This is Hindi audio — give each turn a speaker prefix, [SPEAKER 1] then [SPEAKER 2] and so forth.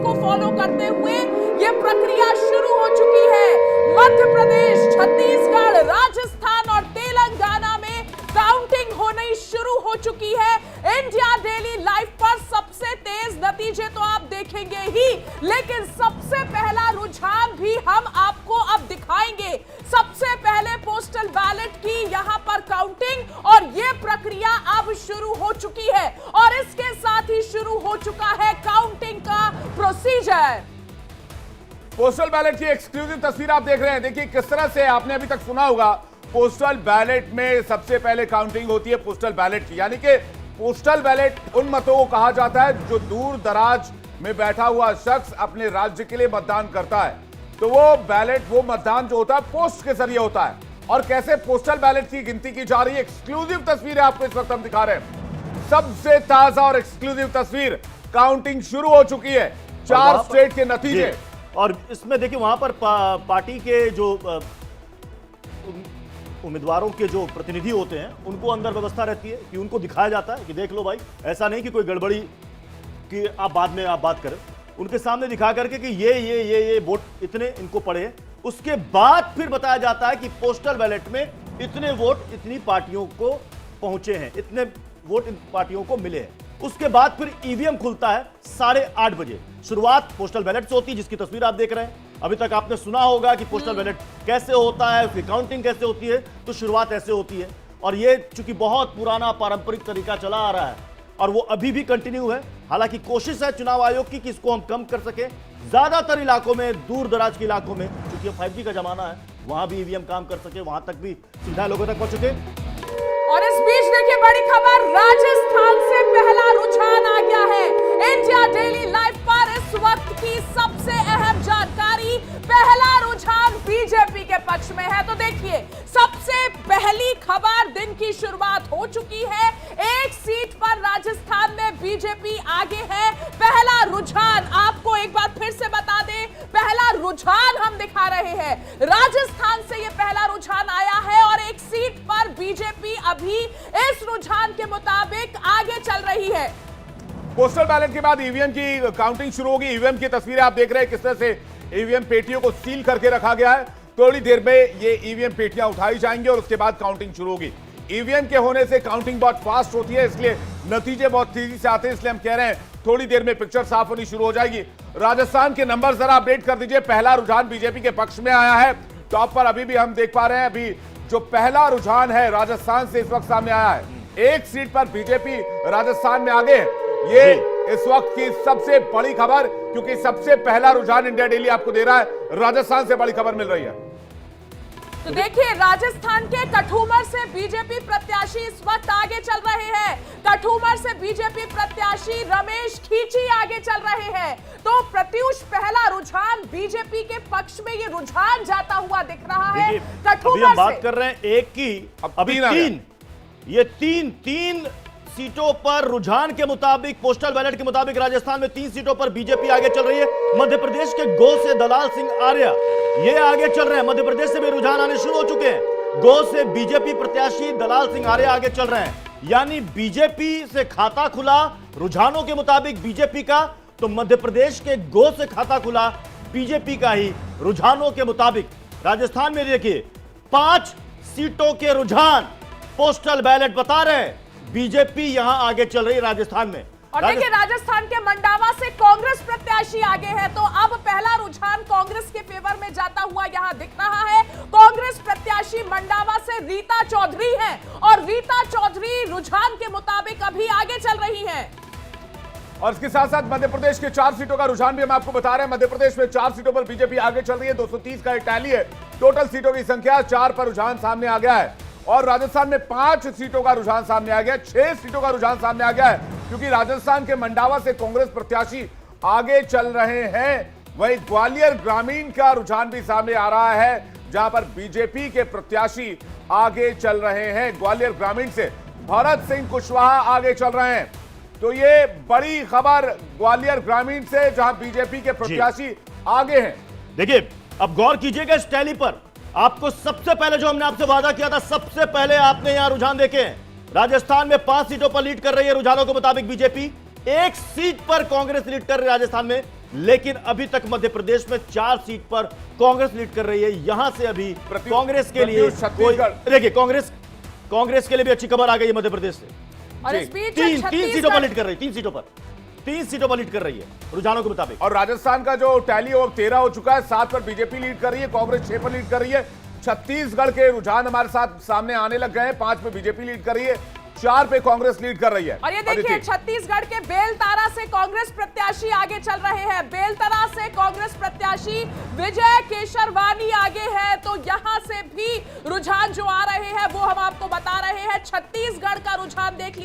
[SPEAKER 1] को फॉलो करते हुए ये प्रक्रिया शुरू हो चुकी है। मध्य प्रदेश, छत्तीसगढ़, राजस्थान और तेलंगाना में काउंटिंग होनी शुरू हो चुकी है। इंडिया डेली लाइव पर सबसे तेज नतीजे तो आप देखेंगे ही, लेकिन सबसे पहला रुझान भी हम आपको अब दिखाएंगे। सबसे पहले पोस्टल बैलेट की यहां पर काउंटिंग और ये प्रक्रिया अब शुरू हो चुकी है और इसके साथ ही शुरू हो चुका है काउंटिंग का प्रोसीजर।
[SPEAKER 2] पोस्टल बैलेट की एक्सक्लूसिव तस्वीर आप देख रहे हैं। देखिए किस तरह से, आपने अभी तक सुना होगा पोस्टल बैलेट में सबसे पहले काउंटिंग होती है पोस्टल बैलेट की, यानी कि पोस्टल बैलेट उन मतों को कहा जाता है जो दूर दराज में बैठा हुआ शख्स अपने राज्य के लिए मतदान करता है। तो वो बैलेट, वो मतदान जो होता है पोस्ट के जरिए होता है। और कैसे पोस्टल बैलेट की गिनती की जा रही है, एक्सक्लूसिव तस्वीर है आपको इस वक्त हम दिखा रहे हैं। सबसे ताजा और एक्सक्लूसिव तस्वीर, काउंटिंग शुरू हो चुकी है, 4 स्टेट के नतीजे।
[SPEAKER 3] और इसमें देखिए वहां पर पार्टी के जो उम्मीदवारों के जो प्रतिनिधि होते हैं उनको अंदर व्यवस्था रहती है कि उनको दिखाया जाता है कि देख लो भाई, ऐसा नहीं कि कोई गड़बड़ी कि आप बाद में आप बात करें, उनके सामने दिखा करके कि ये वोट इतने इनको पड़े हैं। उसके बाद फिर बताया जाता है कि पोस्टल बैलेट में इतने वोट इतनी पार्टियों को पहुंचे हैं, इतने वोट इन पार्टियों को मिले हैं। उसके बाद फिर ईवीएम खुलता है 8:30 बजे। शुरुआत पोस्टल बैलेट से होती है, जिसकी तस्वीर आप देख रहे हैं। अभी तक आपने सुना होगा कि पोस्टल बैलेट कैसे होता है, उसकी काउंटिंग कैसे होती है, तो शुरुआत ऐसे होती है। और ये चूंकि बहुत पुराना पारंपरिक तरीका चला आ रहा है और वो अभी भी कंटिन्यू है। हालांकि कोशिश है चुनाव आयोग की कि इसको हम कम कर सके। ज्यादातर इलाकों में, दूर दराज के इलाकों में, चूंकि 5G का जमाना है, वहां भी ईवीएम काम कर सके, वहां तक भी सीधा लोगों तक पहुंच सके।
[SPEAKER 1] और इस बीच देखिए बड़ी खबर, राजस्थान से पहला रुझान आ गया है। इंडिया डेली लाइव पर इस वक्त की सबसे अहम जानकारी, पहला रुझान बीजेपी के पक्ष में है। तो देखिए सबसे पहली खबर, दिन की शुरुआत हो चुकी है। एक सीट पर राजस्थान में बीजेपी आगे है। पहला रुझान आपको एक बार फिर से बता दें, पहला रुझान हम दिखा रहे हैं। राजस्थान से यह पहला रुझान आया है और एक सीट पर बीजेपी अभी इस रुझान के मुताबिक आगे चल रही है।
[SPEAKER 2] पोस्टल बैलेट के बाद ईवीएम की काउंटिंग शुरू होगी। ईवीएम की तस्वीरें आप देख रहे हैं किस तरह से ईवीएम पेटियों को सील करके रखा गया है। थोड़ी देर में ये ईवीएम पेटियां उठाई जाएंगी और उसके बाद काउंटिंग शुरू होगी। ईवीएम के होने से काउंटिंग बहुत फास्ट होती है, इसलिए नतीजे बहुत तेजी से आते हैं। इसलिए हम कह रहे हैं थोड़ी देर में पिक्चर साफ होनी शुरू हो जाएगी। राजस्थान के नंबर जरा अपडेट कर दीजिए। पहला रुझान बीजेपी के पक्ष में आया है। टॉप पर अभी भी हम देख पा रहे हैं, अभी जो पहला रुझान है राजस्थान से इस वक्त सामने आया है। एक सीट पर बीजेपी राजस्थान में आगे है। ये इस वक्त की सबसे बड़ी खबर, क्योंकि सबसे पहला रुझान इंडिया डेली आपको दे रहा है। राजस्थान से बड़ी खबर मिल रही है।
[SPEAKER 1] तो देखिए राजस्थान के कठुमर से बीजेपी प्रत्याशी इस वक्त आगे चल रहे हैं। कठुमर से बीजेपी प्रत्याशी रमेश खींची आगे चल रहे हैं। तो प्रत्युष पहला रुझान बीजेपी के पक्ष में ये रुझान जाता हुआ दिख रहा है।
[SPEAKER 3] अभी हम बात कर रहे हैं एक की, अभी तीन सीटों पर रुझान के मुताबिक, पोस्टल बैलेट के मुताबिक राजस्थान में 3 सीटों पर बीजेपी आगे चल रही है। मध्य प्रदेश के गो से दलाल सिंह आर्य ये आगे चल रहे हैं। मध्य प्रदेश से भी रुझान आने शुरू हो चुके हैं। गो से बीजेपी प्रत्याशी दलाल सिंह आर्य आगे चल रहे हैं। यानी बीजेपी से खाता खुला रुझानों के मुताबिक बीजेपी का, तो मध्य प्रदेश के गो से खाता खुला बीजेपी का ही रुझानों के मुताबिक। राजस्थान में देखिए 5 सीटों के रुझान पोस्टल बैलेट बता रहे हैं, बीजेपी यहां आगे चल रही है राजस्थान में।
[SPEAKER 1] और देखिए राजस्थान के मंडावा से कांग्रेस प्रत्याशी आगे है। तो अब पहला रुझान कांग्रेस के फेवर में जाता हुआ यहां दिख रहा है। कांग्रेस प्रत्याशी मंडावा से रीता चौधरी हैं और रीता चौधरी रुझान के मुताबिक अभी आगे चल रही हैं।
[SPEAKER 2] और इसके साथ साथ मध्य प्रदेश के 4 सीटों का रुझान भी हम आपको बता रहे हैं। मध्य प्रदेश में 4 सीटों पर बीजेपी आगे चल रही है। 230 का एक टैली है। टोटल सीटों की संख्या 4 पर रुझान सामने आ गया है। और राजस्थान में 5 सीटों का रुझान सामने आ गया, 6 सीटों का रुझान सामने आ गया है, क्योंकि राजस्थान के मंडावा से कांग्रेस प्रत्याशी आगे चल रहे हैं। वहीं ग्वालियर ग्रामीण का रुझान भी सामने आ रहा है, जहां पर बीजेपी के प्रत्याशी आगे चल रहे हैं। ग्वालियर ग्रामीण से भरत सिंह कुशवाहा आगे चल रहे हैं। तो ये बड़ी खबर ग्वालियर ग्रामीण से, जहां बीजेपी के प्रत्याशी आगे हैं।
[SPEAKER 3] देखिए अब गौर कीजिएगा इस टैली पर। आपको सबसे पहले जो हमने आपसे वादा किया था, सबसे पहले आपने यहां रुझान देखे हैं। राजस्थान में 5 सीटों पर लीड कर रही है रुझानों के मुताबिक बीजेपी। 1 सीट पर कांग्रेस लीड कर रही है राजस्थान में। लेकिन अभी तक मध्य प्रदेश में 4 सीट पर कांग्रेस लीड कर रही है। यहां से अभी कांग्रेस के लिए देखिए कांग्रेस के लिए भी अच्छी खबर आ गई है मध्य प्रदेश से।
[SPEAKER 1] और इस बीच
[SPEAKER 3] तीन सीटों पर लीड कर रही है, 3 सीटों पर लीड कर रही है रुझानों के मुताबिक।
[SPEAKER 2] और राजस्थान का जो टैली है वो 13 हो चुका है, 7 पर बीजेपी लीड कर रही है, कांग्रेस 6 पर लीड कर रही है। छत्तीसगढ़ के रुझान हमारे साथ सामने आने लग गए हैं, 5 पे बीजेपी लीड कर रही है, 4 पे कांग्रेस लीड कर रही है।
[SPEAKER 1] और ये देखिए छत्तीसगढ़ के बेलतारा से कांग्रेस प्रत्याशी आगे चल रहे हैं। बेलतारा से कांग्रेस प्रत्याशी विजय केशरवानी आगे है, तो यहां से भी रुझान जो आ रहे हैं वो हम आपको बता रहे हैं। छत्तीसगढ़ का रुझान देख लीजिए।